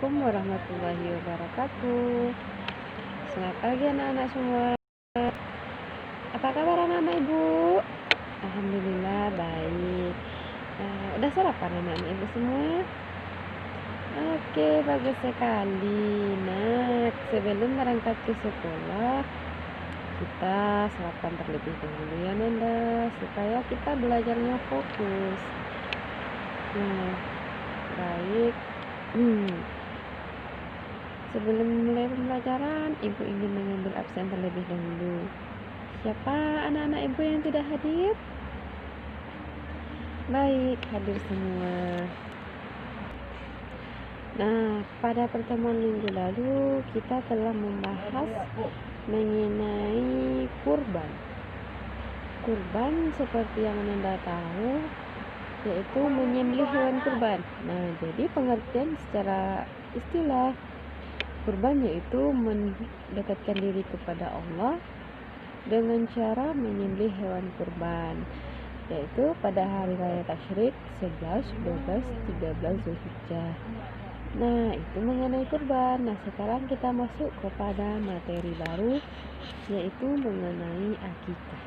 Assalamualaikum warahmatullahi wabarakatuh. Selamat pagi anak-anak semua. Apa kabar anak-anak ibu? Alhamdulillah baik. Udah sarapan anak-anak ibu semua? Oke, bagus sekali. Nah, sebelum berangkat ke sekolah, kita sarapan terlebih dahulu ya Nanda, supaya kita belajarnya fokus. Nah, baik. Sebelum mulai pembelajaran, ibu ingin mengambil absen terlebih dahulu. Siapa anak-anak ibu yang tidak hadir? Baik, hadir semua. Nah, pada pertemuan minggu lalu kita telah membahas mengenai kurban. Kurban seperti yang Anda tahu, yaitu menyembelih hewan kurban. Nah, jadi pengertian secara istilah kurban yaitu mendekatkan diri kepada Allah dengan cara menyembelih hewan kurban, yaitu pada hari raya tasyrik 11, 12, 13 Zulhijjah. Nah, itu mengenai kurban. Nah, sekarang kita masuk kepada materi baru, yaitu mengenai akikah.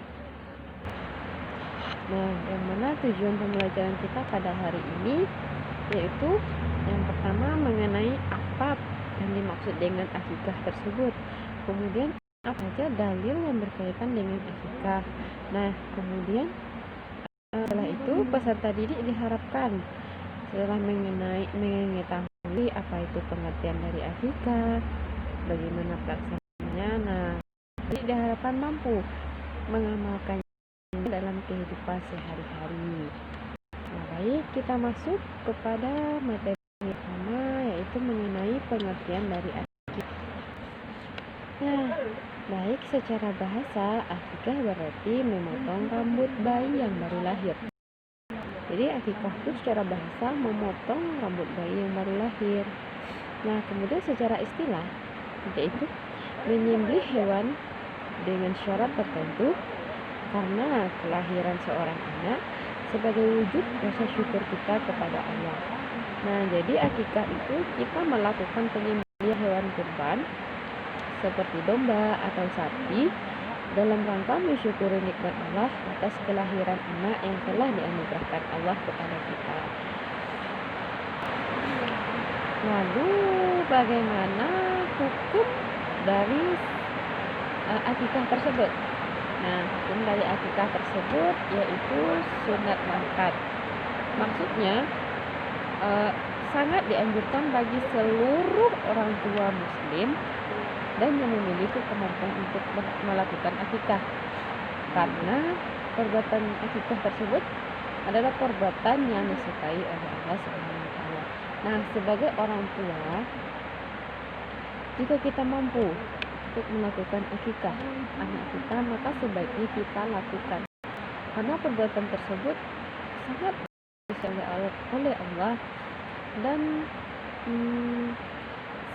Nah, yang mana tujuan pembelajaran kita pada hari ini yaitu yang pertama mengenai apa yang dimaksud dengan akikah tersebut. Kemudian apa saja dalil yang berkaitan dengan akikah. Nah, kemudian setelah itu peserta didik diharapkan setelah mengetahui apa itu pengertian dari akikah, bagaimana pelaksanaannya. Nah, didik diharapkan mampu mengamalkannya dalam kehidupan sehari-hari. Nah, baik, kita masuk kepada materi pertama, yaitu mengenai pengertian dari akikah. Nah, baik, secara bahasa, akikah berarti memotong rambut bayi yang baru lahir. Jadi akikah itu secara bahasa memotong rambut bayi yang baru lahir. Nah, kemudian secara istilah, yaitu menyembelih hewan dengan syarat tertentu karena kelahiran seorang anak sebagai wujud rasa syukur kita kepada Allah. Nah, jadi akikah itu kita melakukan penyembelihan hewan kurban seperti domba atau sapi dalam rangka mensyukuri nikmat Allah atas kelahiran anak yang telah dianugerahkan Allah kepada kita. Lalu bagaimana hukum dari akikah tersebut? Nah, hukum dari akikah tersebut yaitu sunat muakkad. Maksudnya sangat dianjurkan bagi seluruh orang tua muslim dan yang memiliki kemampuan untuk melakukan akikah, karena perbuatan akikah tersebut adalah perbuatan yang disukai oleh Allah SWT. Nah, sebagai orang tua, jika kita mampu untuk melakukan akikah anak kita, maka sebaiknya kita lakukan, karena perbuatan tersebut sangat disukai oleh Allah. Dan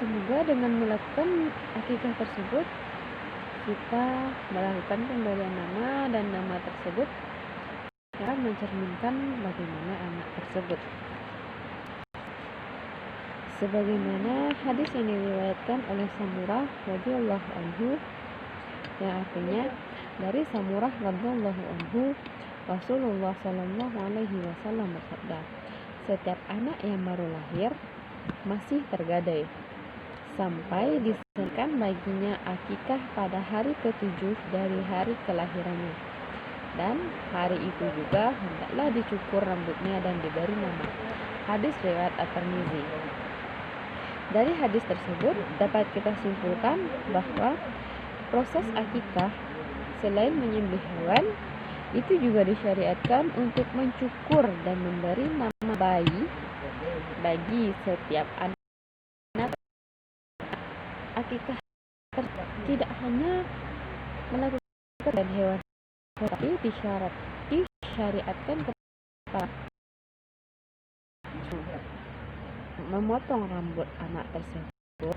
semoga dengan melakukan akikah tersebut kita melakukan pemberian nama, dan nama tersebut akan mencerminkan bagaimana anak tersebut. Sebagaimana hadis yang diriwayatkan oleh Samurah radhiyallahu anhu, yang artinya dari Samurah radhiyallahu anhu, Rasulullah sallallahu alaihi wasallam bersabda, setiap anak yang baru lahir masih tergadai sampai disesuaikan baginya akikah pada hari ke-7 dari hari kelahirannya, dan hari itu juga hendaklah dicukur rambutnya dan diberi nama. Hadis riwayat At-Tirmizi. Dari hadis tersebut dapat kita simpulkan bahwa proses akikah selain menyembelih hewan, itu juga disyariatkan untuk mencukur dan memberi nama bayi bagi setiap anak. Akikah tidak hanya melakukan hewan, tapi disyariatkan kepada memotong rambut anak tersebut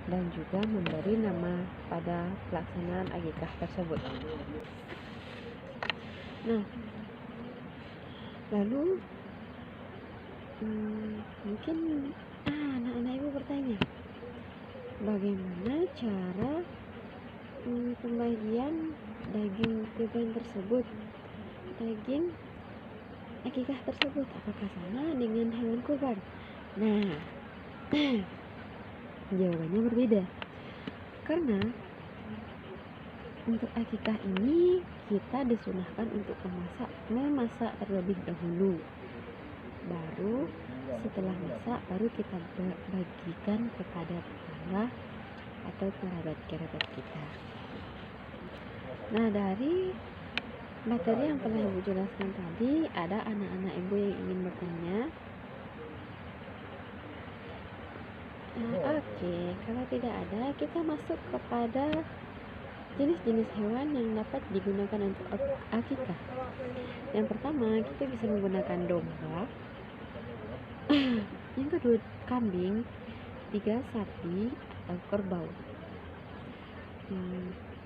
dan juga memberi nama pada pelaksanaan akikah tersebut. Nah, lalu mungkin anak-anak ibu bertanya, bagaimana cara pembagian daging kurban tersebut, daging akikah tersebut, apakah sama dengan hewan kurban? Nah, jawabannya berbeda. Karena untuk akikah ini kita disunahkan untuk memasak terlebih dahulu. Baru setelah masak baru kita bagikan kepada tetangga atau kerabat-kerabat kita. Nah, dari materi yang telah Ibu jelaskan tadi, ada anak-anak Ibu yang ingin bertanya? Oke, kalau tidak ada, kita masuk kepada jenis-jenis hewan yang dapat digunakan untuk akikah. Yang pertama, kita bisa menggunakan domba. Yang kedua, kambing. 3, sapi atau kerbau.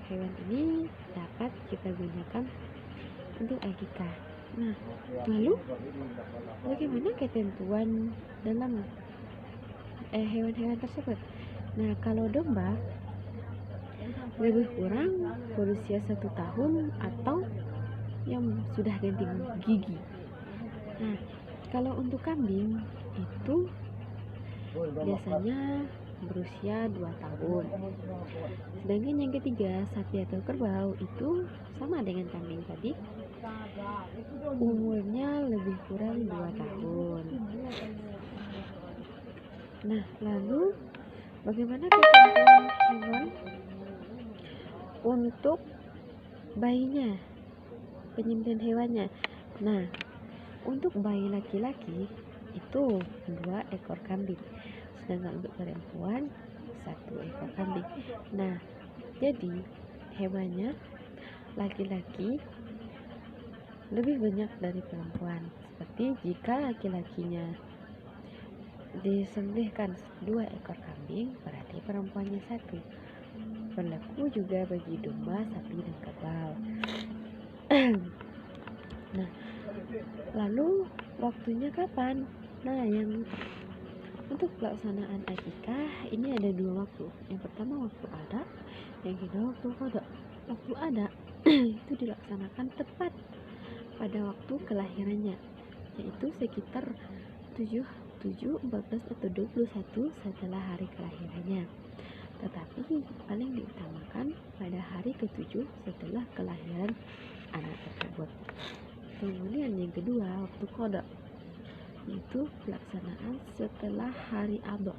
Hewan ini dapat kita gunakan untuk akikah. Nah, lalu bagaimana ketentuan dalam hewan-hewan tersebut? Nah, kalau domba lebih kurang berusia 1 tahun atau yang sudah ganti gigi. Nah, kalau untuk kambing itu biasanya berusia 2 tahun. Sedangkan yang ketiga, sapi atau kerbau, itu sama dengan kambing tadi, umurnya lebih kurang 2 tahun. Nah, lalu bagaimana ketentuan hewan untuk bayinya, penyembelihan hewannya? Nah, untuk bayi laki-laki itu 2 ekor kambing, sedangkan untuk perempuan 1 ekor kambing. Nah, jadi hewannya laki-laki lebih banyak dari perempuan. Seperti jika laki-lakinya disembelihkan 2 ekor kambing, berarti perempuannya 1. Berlaku juga bagi domba, sapi, dan kerbau. Nah, lalu waktunya kapan? Nah, yang untuk pelaksanaan akikah ini ada 2 waktu. Yang pertama waktu ada, yang kedua waktu qada. Waktu ada itu dilaksanakan tepat pada waktu kelahirannya, yaitu sekitar 7, 14 atau 21 setelah hari kelahirannya. Tetapi paling diutamakan pada hari ke-7 setelah kelahiran anak tersebut. Kemudian yang kedua waktu qada, yaitu pelaksanaan setelah hari adha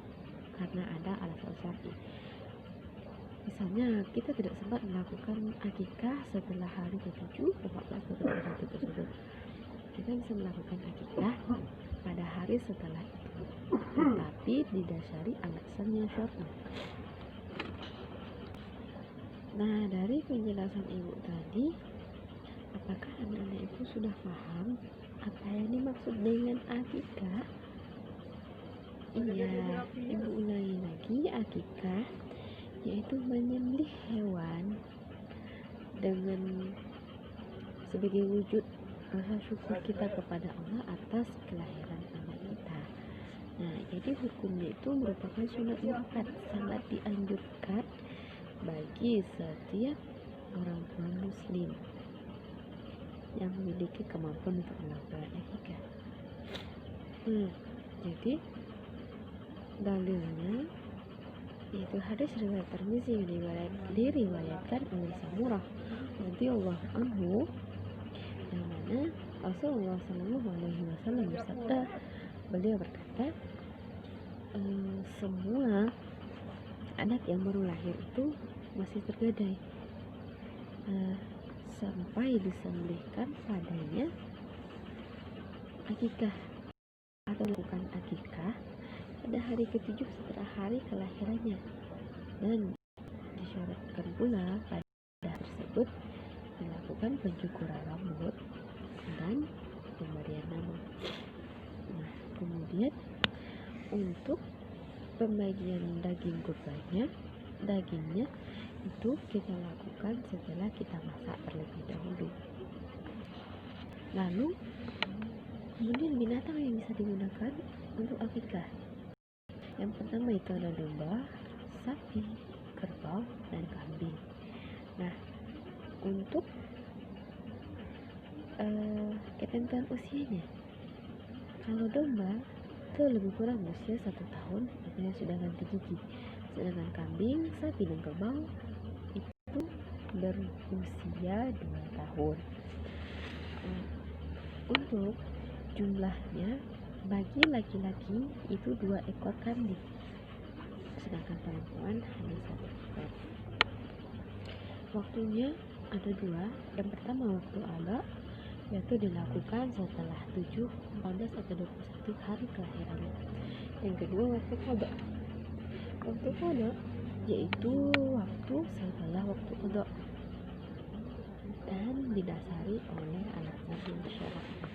karena ada alasan syar'i. Misalnya kita tidak sempat melakukan akikah setelah hari ke-7, 14 atau 21 tersebut, kita bisa melakukan akikah pada hari setelah itu, tetapi didasari alasan yang syar'i. Nah, dari penjelasan Ibu tadi, apakah anak-anak Ibu sudah paham apa yang dimaksud dengan akikah? Iya, Ibu ulangi lagi. Akikah yaitu menyembelih hewan dengan sebagai wujud rasa syukur kita kepada Allah atas kelahiran anak kita. Nah, jadi hukumnya itu merupakan sunat muakkad, sangat dianjurkan bagi setiap orang tua muslim yang memiliki kemampuan untuk melakukan akikah. Jadi dalilnya yaitu hadis riwayat Tirmizi yang diriwayatkan oleh Samurah radhiyallahu anhu, yang mana Rasulullah SAW bersabda, beliau berkata, semua anak yang baru lahir itu masih tergadai sampai disembelihkan padanya akikah atau melakukan akikah pada hari ke-7 setelah hari kelahirannya, dan disyaratkan pula pada tersebut dilakukan pencukuran rambut dan pemberian nama. Nah, kemudian untuk pembagian daging kurbannya, dagingnya itu kita lakukan setelah kita masak terlebih dahulu. Lalu kemudian binatang yang bisa digunakan untuk akikah, Yang pertama itu ada domba, sapi, kerbau, dan kambing. Nah, untuk ketentuan usianya, kalau domba itu lebih kurang usia 1 tahun, artinya sudah ganti gigi. Sedangkan kambing, sapi, dan kerbau itu berusia 2 tahun. Untuk jumlahnya, bagi laki-laki itu 2 ekor kambing, sedangkan perempuan hanya 1 ekor. Waktunya ada 2. Yang pertama waktu adak, yaitu dilakukan setelah 7, 14, atau 21 hari kelahirannya. Yang kedua waktu qada. Waktu qada yaitu waktu setelah waktu qada dan didasari oleh alasan masyarakat.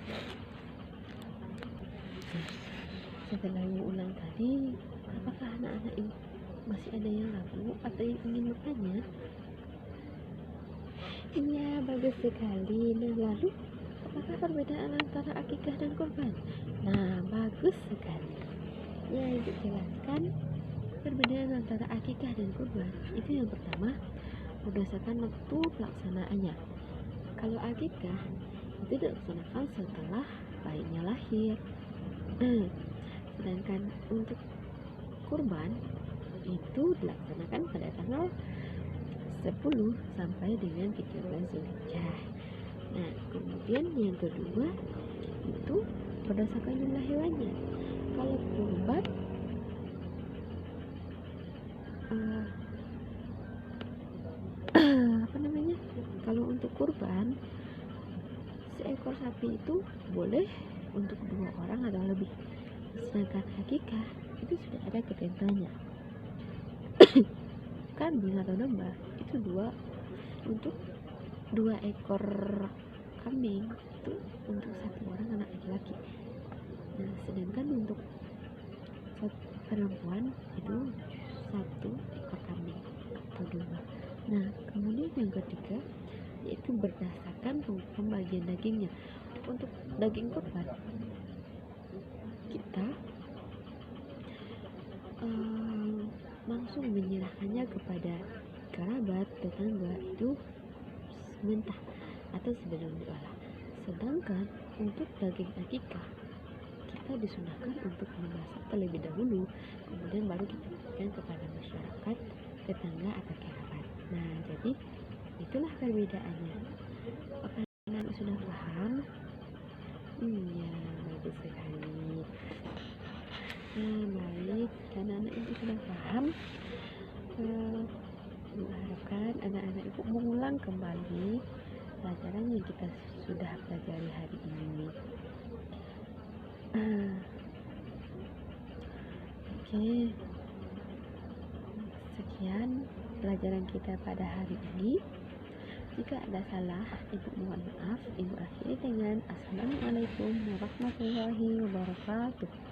Setelah ibu ulang tadi, apakah anak-anak ibu masih ada yang ragu atau yang ingin bertanya? Iya, bagus sekali. Nah, lalu apakah perbedaan antara akikah dan kurban? Nah, bagus sekali. Ya, ibu jelaskan perbedaan antara akikah dan kurban. Itu yang pertama, berdasarkan waktu pelaksanaannya. Kalau akikah itu dilaksanakan setelah bayinya lahir. Sedangkan untuk kurban itu dilaksanakan pada tanggal 10 sampai dengan 13 Zulhijjah. Nah, kemudian yang kedua itu berdasarkan jumlah hewannya. Kalau kurban kalau untuk kurban, seekor sapi itu boleh untuk 2 orang atau lebih. Sedangkan akikah itu sudah ada ketentuannya. Kambing atau domba itu untuk 2 ekor kambing itu untuk 1 orang anak laki-laki. Nah, sedangkan untuk perempuan itu 1 ekor kambing atau domba. Nah, kemudian yang ketiga yaitu berdasarkan pembagian dagingnya. Untuk daging kurban kita langsung menyerahkannya kepada kerabat, tetangga itu mentah atau sebelum diolah. Sedangkan untuk daging akikah kita disunahkan untuk memasak terlebih dahulu, kemudian baru kita berikan kepada masyarakat, tetangga atau kerabat. Nah, jadi itulah perbedaannya. Apakah anak sudah paham? Iya, bagus sekali. Nah, baik, anak-anak ibu sudah paham. Harapkan anak-anak ibu mengulang kembali pelajaran yang kita sudah pelajari hari ini. Oke, sekian pelajaran kita pada hari ini. Jika ada salah, ibu mohon maaf. Ibu akhiri dengan Assalamualaikum warahmatullahi wabarakatuh.